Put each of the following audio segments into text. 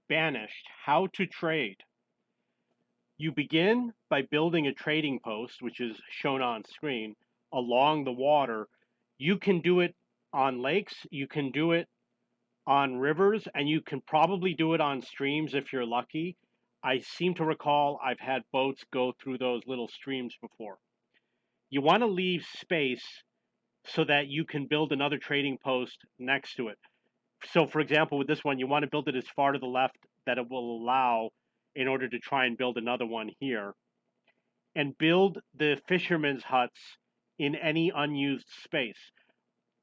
Banished, how to trade. You begin by building a trading post, which is shown on screen, along the water. You can do it on lakes, you can do it on rivers, and you can probably do it on streams if you're lucky. I seem to recall I've had boats go through those little streams before. You want to leave space so that you can build another trading post next to it. So, for example, with this one, you want to build it as far to the left that it will allow in order to try and build another one here. And build the fishermen's huts in any unused space.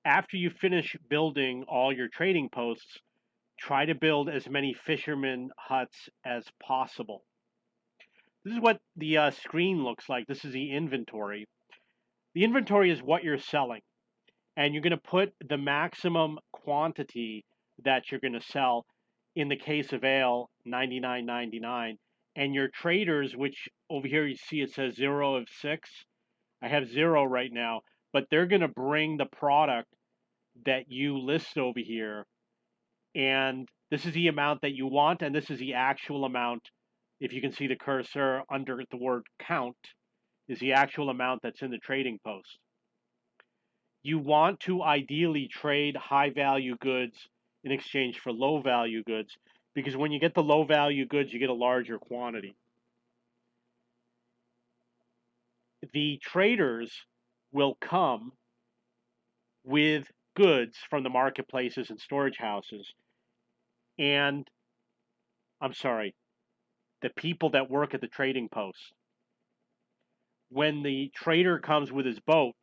After you finish building all your trading posts, try to build as many fishermen huts as possible. This is what the screen looks like. This is the inventory. The inventory is what you're selling, and you're going to put the maximum quantity that you're going to sell. In the case of ale, 99.99, and your traders, which over here you see it says 0 of 6. I have 0 right now, but they're going to bring the product that you list over here, and this is the amount that you want, and this is the actual amount. If you can see the cursor under the word count, is the actual amount that's in the trading post. You want to ideally trade high value goods in exchange for low value goods, because when you get the low value goods, you get a larger quantity. The traders will come with goods from the marketplaces and storage houses, and I'm sorry, the people that work at the trading posts. When the trader comes with his boat,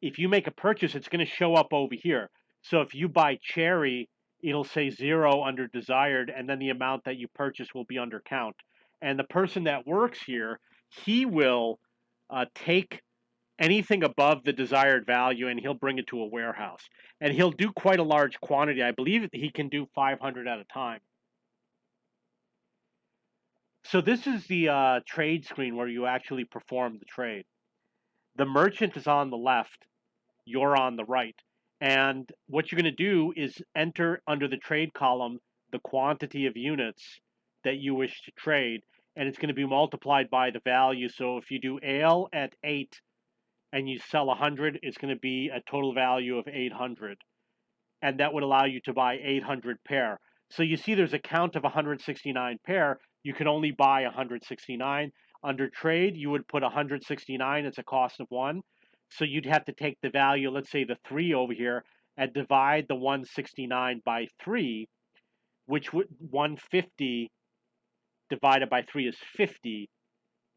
if you make a purchase, it's going to show up over here. So if you buy cherry, it'll say 0 under desired, and then the amount that you purchase will be under count. And the person that works here, he will take anything above the desired value and he'll bring it to a warehouse. And he'll do quite a large quantity. I believe he can do 500 at a time. So this is the trade screen where you actually perform the trade. The merchant is on the left, you're on the right. And what you're going to do is enter under the trade column the quantity of units that you wish to trade, and it's going to be multiplied by the value. So if you do ale at 8 and you sell 100, it's going to be a total value of 800. And that would allow you to buy 800 pair. So you see there's a count of 169 pair. You can only buy 169. Under trade, you would put 169. It's a cost of 1. So you'd have to take the value, let's say the 3 over here, and divide the 169 by 3, which would 150 divided by 3 is 50,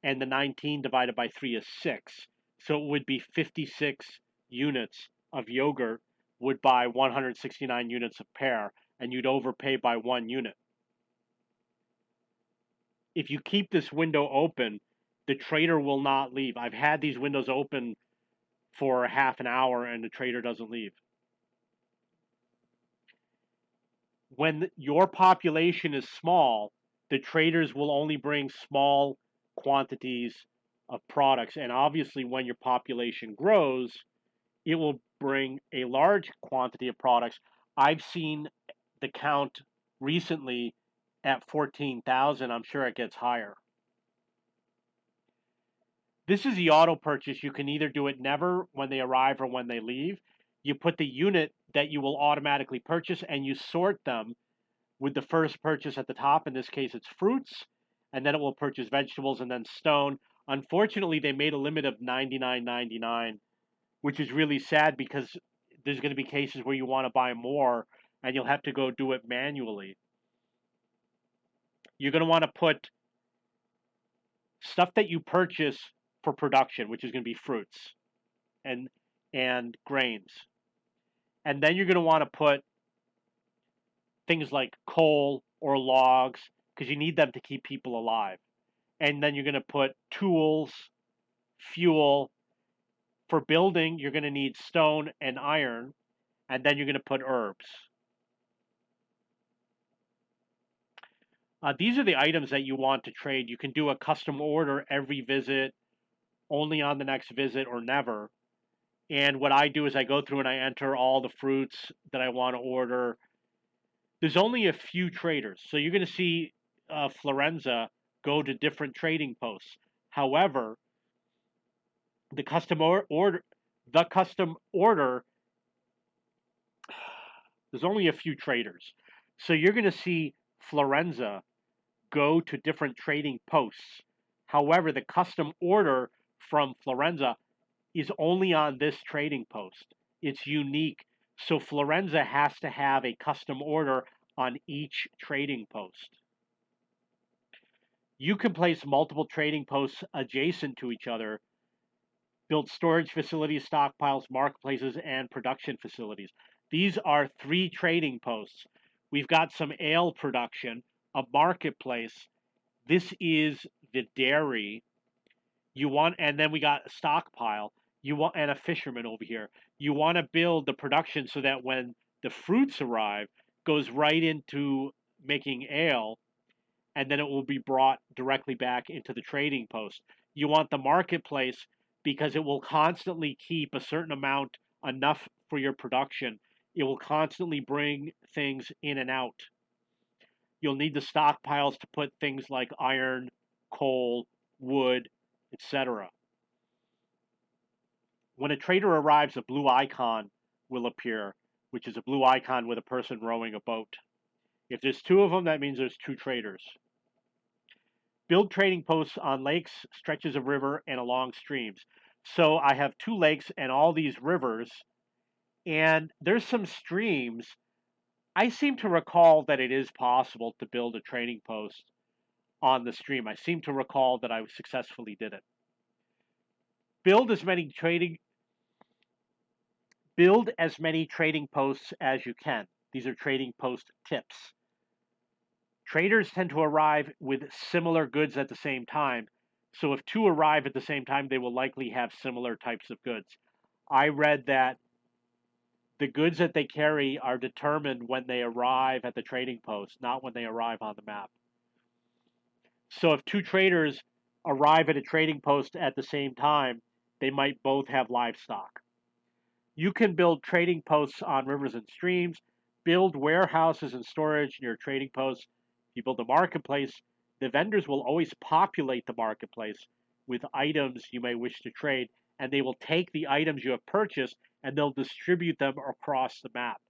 and the 19 divided by 3 is 6. So it would be 56 units of yogurt would buy 169 units of pear, and you'd overpay by 1 unit. If you keep this window open, the trader will not leave. I've had these windows open for half an hour and the trader doesn't leave. When your population is small, the traders will only bring small quantities of products. And obviously, when your population grows, it will bring a large quantity of products. I've seen the count recently at 14,000. I'm sure it gets higher. This is the auto purchase. You can either do it never when they arrive or when they leave. You put the unit that you will automatically purchase and you sort them with the first purchase at the top. In this case, it's fruits, and then it will purchase vegetables and then stone. Unfortunately, they made a limit of 99.99, which is really sad because there's going to be cases where you want to buy more and you'll have to go do it manually. You're going to want to put stuff that you purchase for production, which is going to be fruits and and grains. And then you're going to want to put things like coal or logs because you need them to keep people alive. And then you're going to put tools, fuel. For building, you're going to need stone and iron, and then you're going to put herbs. These are the items that you want to trade. You can do a custom order every visit, only on the next visit, or never. And what I do is I go through and I enter all the fruits that I want to order. There's only a few traders, so you're going to see Florenza go to different trading posts. However, the custom order, there's only a few traders, so you're going to see Florenza go to different trading posts. However, the custom order from Florenza is only on this trading post. It's unique. So Florenza has to have a custom order on each trading post. You can place multiple trading posts adjacent to each other, build storage facilities, stockpiles, marketplaces, and production facilities. These are 3 trading posts. We've got some ale production, a marketplace. This is the dairy. And then we got a stockpile. And a fisherman over here. You want to build the production so that when the fruits arrive, goes right into making ale, and then it will be brought directly back into the trading post. You want the marketplace because it will constantly keep a certain amount, enough for your production. It will constantly bring things in and out. You'll need the stockpiles to put things like iron, coal, wood, etc. When a trader arrives, a blue icon will appear, which is a blue icon with a person rowing a boat. If there's 2 of them, that means there's 2 traders. Build trading posts on lakes, stretches of river, and along streams. So I have 2 lakes and all these rivers, and there's some streams. I seem to recall that it is possible to build a trading post on the stream. I seem to recall that I successfully did it. Build as many trading posts as you can. These are trading post tips. Traders tend to arrive with similar goods at the same time. So if 2 arrive at the same time, they will likely have similar types of goods. I read that the goods that they carry are determined when they arrive at the trading post, not when they arrive on the map. So if 2 traders arrive at a trading post at the same time, they might both have livestock. You can build trading posts on rivers and streams, build warehouses and storage near trading posts. If you build a marketplace, the vendors will always populate the marketplace with items you may wish to trade, and they will take the items you have purchased and they'll distribute them across the map.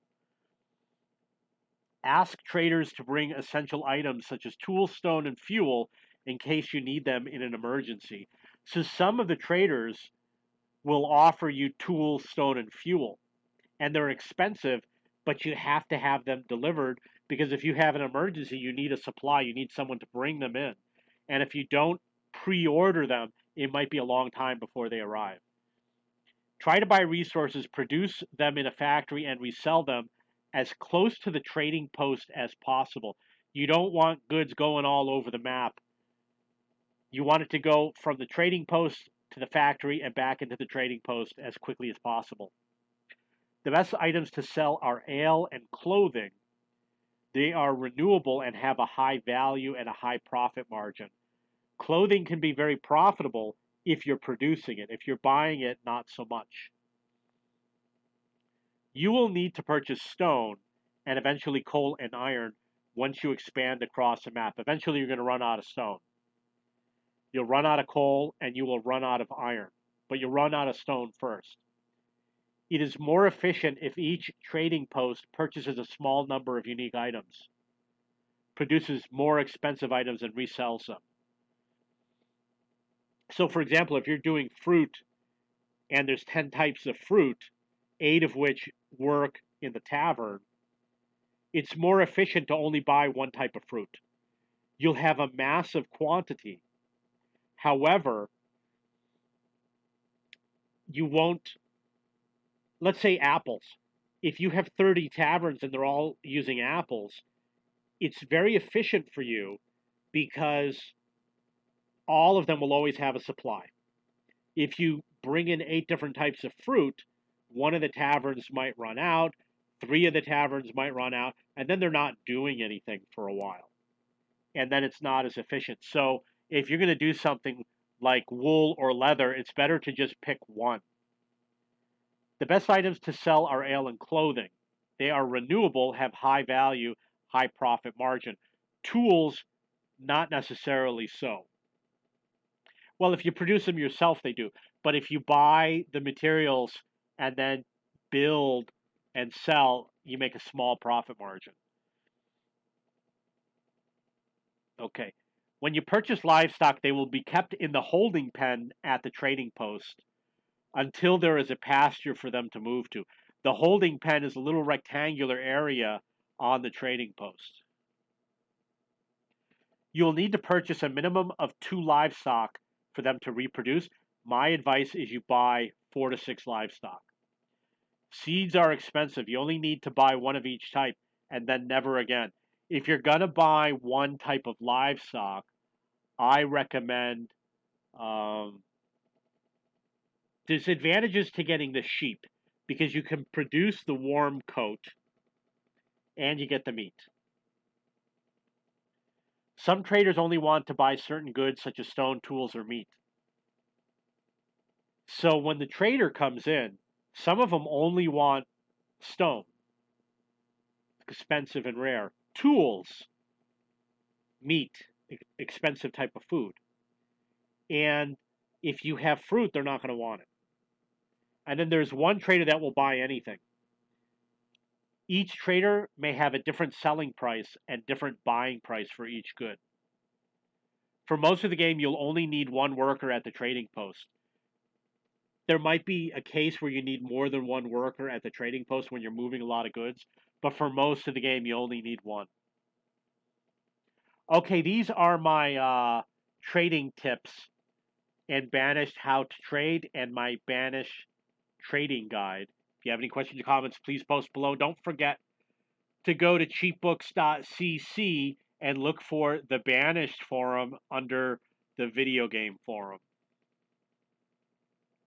Ask traders to bring essential items such as tools, stone, and fuel in case you need them in an emergency. So some of the traders will offer you tools, stone, and fuel, and they're expensive, but you have to have them delivered because if you have an emergency, you need a supply, you need someone to bring them in. And if you don't pre-order them, it might be a long time before they arrive. Try to buy resources, produce them in a factory, and resell them as close to the trading post as possible. You don't want goods going all over the map. You want it to go from the trading post to the factory and back into the trading post as quickly as possible. The best items to sell are ale and clothing. They are renewable and have a high value and a high profit margin. Clothing can be very profitable if you're producing it. If you're buying it, not so much. You will need to purchase stone and eventually coal and iron once you expand across the map. Eventually, you're going to run out of stone. You'll run out of coal and you will run out of iron, but you'll run out of stone first. It is more efficient if each trading post purchases a small number of unique items, produces more expensive items, and resells them. So, for example, if you're doing fruit and there's 10 types of fruit, 8 of which work in the tavern, it's more efficient to only buy 1 type of fruit. You'll have a massive quantity. However, you won't, let's say apples. If you have 30 taverns and they're all using apples, it's very efficient for you because all of them will always have a supply. If you bring in 8 different types of fruit, 1 of the taverns might run out, 3 of the taverns might run out, and then they're not doing anything for a while. And then it's not as efficient. So if you're going to do something like wool or leather, it's better to just pick 1. The best items to sell are ale and clothing. They are renewable, have high value, high profit margin. Tools, not necessarily so. Well, if you produce them yourself, they do. But if you buy the materials and then build and sell, you make a small profit margin. Okay. When you purchase livestock, they will be kept in the holding pen at the trading post until there is a pasture for them to move to. The holding pen is a little rectangular area on the trading post. You will need to purchase a minimum of 2 livestock for them to reproduce. My advice is you buy 4 to 6 livestock. Seeds are expensive. You only need to buy one of each type and then never again. If you're going to buy one type of livestock, I recommend there's advantages to getting the sheep because you can produce the warm coat and you get the meat. Some traders only want to buy certain goods such as stone, tools, or meat. So when the trader comes in, some of them only want stone, expensive and rare, tools, meat, expensive type of food. And if you have fruit, they're not going to want it. And then there's one trader that will buy anything. Each trader may have a different selling price and different buying price for each good. For most of the game, you'll only need one worker at the trading post. There might be a case where you need more than one worker at the trading post when you're moving a lot of goods, but for most of the game, you only need one. Okay, these are my trading tips and Banished how to trade and my Banished trading guide. If you have any questions or comments, please post below. Don't forget to go to cheapbooks.cc and look for the Banished forum under the video game forum.